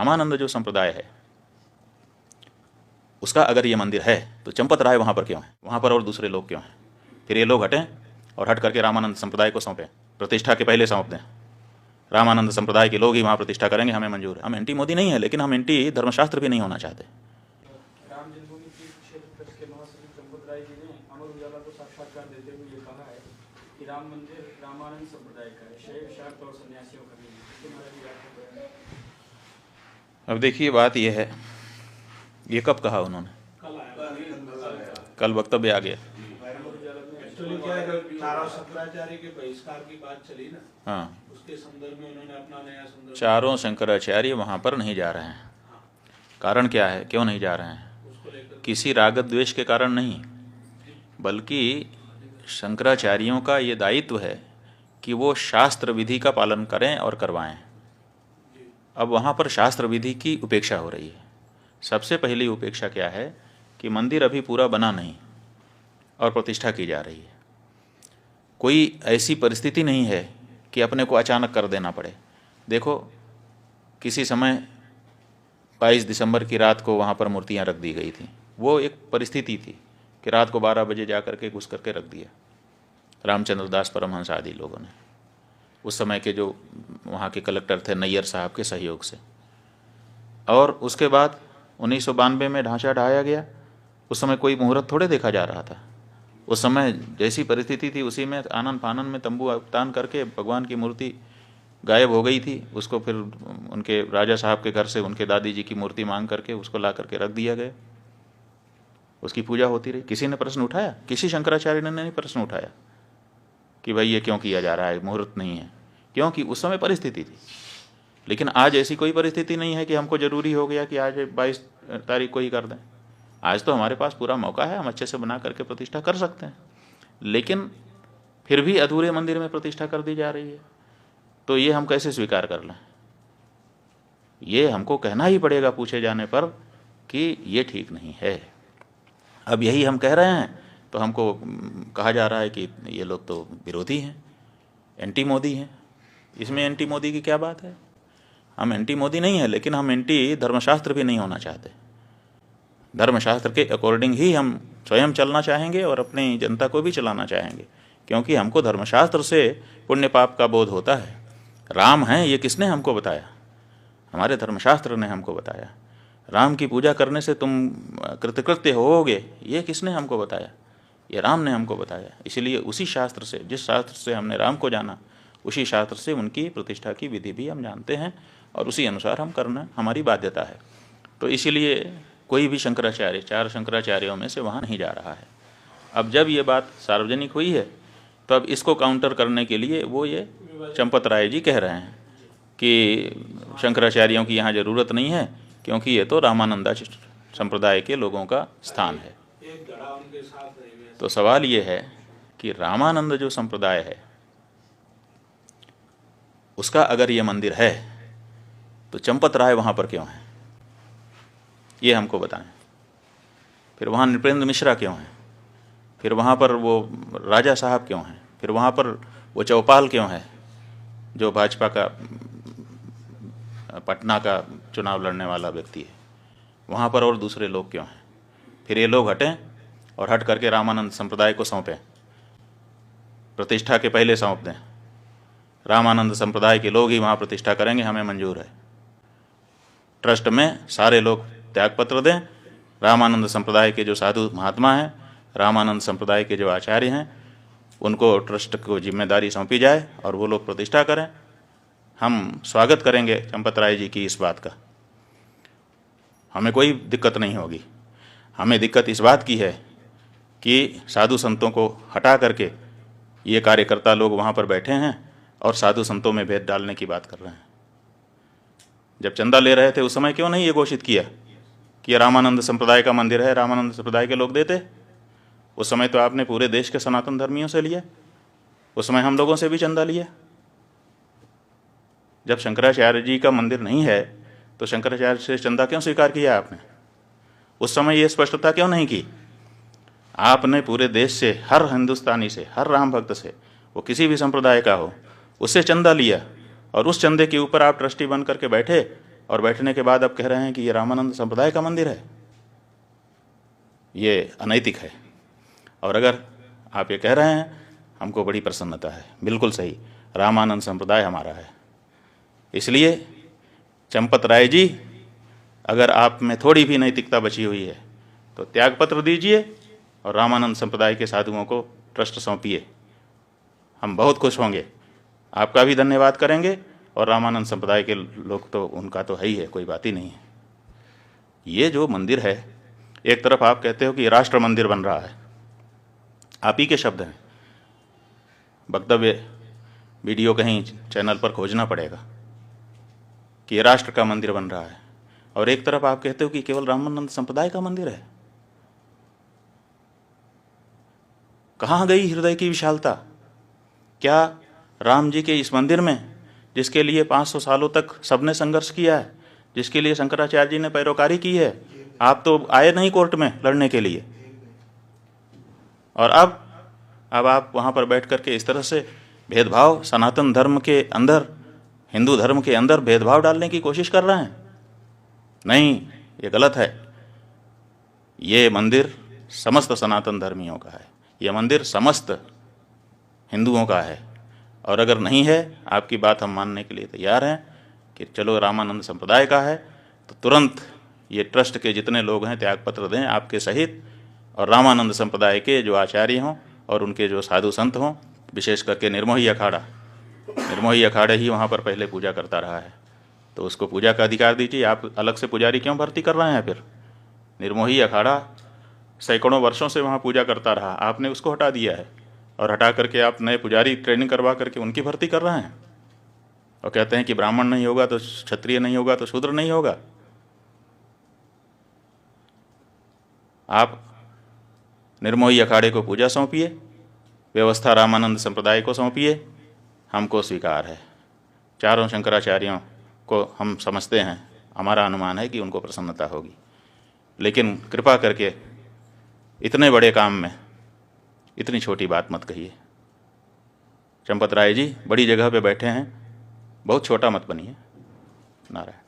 रामानंद जो संप्रदाय है उसका अगर ये मंदिर है तो चंपत राय वहाँ पर क्यों है, वहाँ पर और दूसरे लोग क्यों हैं? फिर ये लोग हटें और हट करके रामानंद संप्रदाय को सौंपें, प्रतिष्ठा के पहले सौंप दें। रामानंद संप्रदाय के लोग ही वहाँ प्रतिष्ठा करेंगे, हमें मंजूर है। हम एंटी मोदी नहीं है, लेकिन हम एंटी धर्मशास्त्र भी नहीं होना चाहते। राम जन्मभूमि क्षेत्र ट्रस्ट के महासचिव चंपत राय जी ने अमर उजाला को साक्षात्कार देते हुए ये कहा है कि राम मंदिर रामानंद संप्रदाय का है, शैव शाक्त और सन्यासियों का नहीं है। अब देखिए बात यह है, ये कब कहा उन्होंने? कल वक्तव्य आ गया। चारों शंकराचार्य के बहिष्कार की बात चली ना, हाँ, उसके संदर्भ में उन्होंने अपना नया संदर्भ। चारों शंकराचार्य वहाँ पर नहीं जा रहे हैं। कारण क्या है, क्यों नहीं जा रहे हैं? किसी राग द्वेष के कारण नहीं, बल्कि शंकराचार्यों का ये दायित्व है कि वो शास्त्र विधि का पालन करें और करवाएं। अब वहाँ पर शास्त्र विधि की उपेक्षा हो रही है। सबसे पहली उपेक्षा क्या है कि मंदिर अभी पूरा बना नहीं और प्रतिष्ठा की जा रही है। कोई ऐसी परिस्थिति नहीं है कि अपने को अचानक कर देना पड़े। देखो, किसी समय 22 दिसंबर की रात को वहाँ पर मूर्तियाँ रख दी गई थी। वो एक परिस्थिति थी कि रात को 12 बजे जा करके घुस करके रख दिया रामचंद्र दास परमहंस आदि लोगों ने, उस समय के जो वहाँ के कलेक्टर थे नैयर साहब के सहयोग से। और उसके बाद 1992 में ढांचा ढाया गया। उस समय कोई मुहूर्त थोड़े देखा जा रहा था। उस समय जैसी परिस्थिति थी उसी में आनन फानन में तंबू तान करके भगवान की मूर्ति गायब हो गई थी। उसको फिर उनके राजा साहब के घर से उनके दादी जी की मूर्ति मांग करके उसको ला करके रख दिया गया। उसकी पूजा होती रही। किसी ने प्रश्न उठाया? किसी शंकराचार्य ने नहीं प्रश्न उठाया कि भाई ये क्यों किया जा रहा है, मुहूर्त नहीं है। क्योंकि उस समय परिस्थिति थी। लेकिन आज ऐसी कोई परिस्थिति नहीं है कि हमको जरूरी हो गया कि आज 22 तारीख को ही कर दें। आज तो हमारे पास पूरा मौका है, हम अच्छे से बना करके प्रतिष्ठा कर सकते हैं। लेकिन फिर भी अधूरे मंदिर में प्रतिष्ठा कर दी जा रही है, तो ये हम कैसे स्वीकार कर लें? ये हमको कहना ही पड़ेगा पूछे जाने पर कि ये ठीक नहीं है। अब यही हम कह रहे हैं तो हमको कहा जा रहा है कि ये लोग तो विरोधी हैं, एंटी मोदी हैं। इसमें एंटी मोदी की क्या बात है? हम एंटी मोदी नहीं है, लेकिन हम एंटी धर्मशास्त्र भी नहीं होना चाहते। धर्मशास्त्र के अकॉर्डिंग ही हम स्वयं चलना चाहेंगे और अपनी जनता को भी चलाना चाहेंगे, क्योंकि हमको धर्मशास्त्र से पुण्य पाप का बोध होता है। राम हैं ये किसने हमको बताया? हमारे धर्मशास्त्र ने हमको बताया। राम की पूजा करने से तुम कृतकृत्य होोगे, ये किसने हमको बताया? ये राम ने हमको बताया। इसलिए उसी शास्त्र से, जिस शास्त्र से हमने राम को जाना, उसी शास्त्र से उनकी प्रतिष्ठा की विधि भी हम जानते हैं और उसी अनुसार हम करना हमारी बाध्यता है। तो इसीलिए कोई भी शंकराचार्य, 4 शंकराचार्यों में से वहाँ नहीं जा रहा है। अब जब ये बात सार्वजनिक हुई है तो अब इसको काउंटर करने के लिए वो ये चंपत राय जी कह रहे हैं कि शंकराचार्यों की यहाँ ज़रूरत नहीं है, क्योंकि ये तो रामानंदा संप्रदाय के लोगों का स्थान है। तो सवाल ये है कि रामानंद जो संप्रदाय है उसका अगर ये मंदिर है तो चंपत राय वहाँ पर क्यों है, ये हमको बताएं। फिर वहाँ नृपेंद्र मिश्रा क्यों है? फिर वहाँ पर वो राजा साहब क्यों हैं? फिर वहाँ पर वो चौपाल क्यों है जो भाजपा का पटना का चुनाव लड़ने वाला व्यक्ति है? वहाँ पर और दूसरे लोग क्यों हैं? फिर ये लोग हटें और हट करके रामानंद संप्रदाय को सौंपें, प्रतिष्ठा के पहले सौंप दें। रामानंद संप्रदाय के लोग ही वहाँ प्रतिष्ठा करेंगे, हमें मंजूर है। ट्रस्ट में सारे लोग त्यागपत्र दें। रामानंद संप्रदाय के जो साधु महात्मा हैं, रामानंद संप्रदाय के जो आचार्य हैं, उनको ट्रस्ट को जिम्मेदारी सौंपी जाए और वो लोग प्रतिष्ठा करें। हम स्वागत करेंगे चंपत राय जी की इस बात का, हमें कोई दिक्कत नहीं होगी। हमें दिक्कत इस बात की है कि साधु संतों को हटा करके ये कार्यकर्ता लोग वहाँ पर बैठे हैं और साधु संतों में भेद डालने की बात कर रहे हैं। जब चंदा ले रहे थे उस समय क्यों नहीं ये घोषित किया कि ये रामानंद संप्रदाय का मंदिर है, रामानंद संप्रदाय के लोग देते? उस समय तो आपने पूरे देश के सनातन धर्मियों से लिया, उस समय हम लोगों से भी चंदा लिया। जब शंकराचार्य जी का मंदिर नहीं है तो शंकराचार्य से चंदा क्यों स्वीकार किया आपने? उस समय ये स्पष्टता क्यों नहीं की? आपने पूरे देश से, हर हिंदुस्तानी से, हर राम भक्त से, वो किसी भी संप्रदाय का हो, उससे चंदा लिया और उस चंदे के ऊपर आप ट्रस्टी बन करके बैठे और बैठने के बाद अब कह रहे हैं कि ये रामानंद संप्रदाय का मंदिर है। ये अनैतिक है। और अगर आप ये कह रहे हैं, हमको बड़ी प्रसन्नता है। बिल्कुल सही, रामानंद संप्रदाय हमारा है। इसलिए चंपत राय जी, अगर आप में थोड़ी भी नैतिकता बची हुई है तो त्यागपत्र दीजिए और रामानंद संप्रदाय के साधुओं को ट्रस्ट सौंपिए। हम बहुत खुश होंगे, आपका भी धन्यवाद करेंगे, और रामानंद संप्रदाय के लोग तो उनका तो है ही है, कोई बात ही नहीं है। ये जो मंदिर है, एक तरफ आप कहते हो कि राष्ट्र मंदिर बन रहा है, आप ही के शब्द हैं, वक्तव्य वीडियो कहीं चैनल पर खोजना पड़ेगा कि ये राष्ट्र का मंदिर बन रहा है, और एक तरफ आप कहते हो कि केवल रामानंद संप्रदाय का मंदिर है। कहाँ गई हृदय की विशालता? क्या राम जी के इस मंदिर में, जिसके लिए 500 सालों तक सबने संघर्ष किया है, जिसके लिए शंकराचार्य जी ने पैरोकारी की है, आप तो आए नहीं कोर्ट में लड़ने के लिए, और अब आप वहाँ पर बैठ करके इस तरह से भेदभाव, सनातन धर्म के अंदर, हिंदू धर्म के अंदर भेदभाव डालने की कोशिश कर रहे हैं। नहीं, ये गलत है। ये मंदिर समस्त सनातन धर्मियों का है, ये मंदिर समस्त हिंदुओं का है। और अगर नहीं है, आपकी बात हम मानने के लिए तैयार हैं कि चलो रामानंद संप्रदाय का है, तो तुरंत ये ट्रस्ट के जितने लोग हैं त्यागपत्र दें आपके सहित, और रामानंद संप्रदाय के जो आचार्य हों और उनके जो साधु संत हों, विशेष करके निर्मोही अखाड़ा ही वहाँ पर पहले पूजा करता रहा है, तो उसको पूजा का अधिकार दीजिए। आप अलग से पुजारी क्यों भर्ती कर रहे हैं? फिर निर्मोही अखाड़ा सैकड़ों वर्षों से वहाँ पूजा करता रहा, आपने उसको हटा दिया है, और हटा करके आप नए पुजारी ट्रेनिंग करवा करके उनकी भर्ती कर रहे हैं, और कहते हैं कि ब्राह्मण नहीं होगा तो क्षत्रिय नहीं होगा तो शूद्र नहीं होगा। आप निर्मोही अखाड़े को पूजा सौंपिए, व्यवस्था रामानंद संप्रदाय को सौंपिए, हमको स्वीकार है। चारों शंकराचार्यों को हम समझते हैं, हमारा अनुमान है कि उनको प्रसन्नता होगी। लेकिन कृपा करके इतने बड़े काम में इतनी छोटी बात मत कहिए। चंपत राय जी बड़ी जगह पे बैठे हैं, बहुत छोटा मत बनिए। नारायण।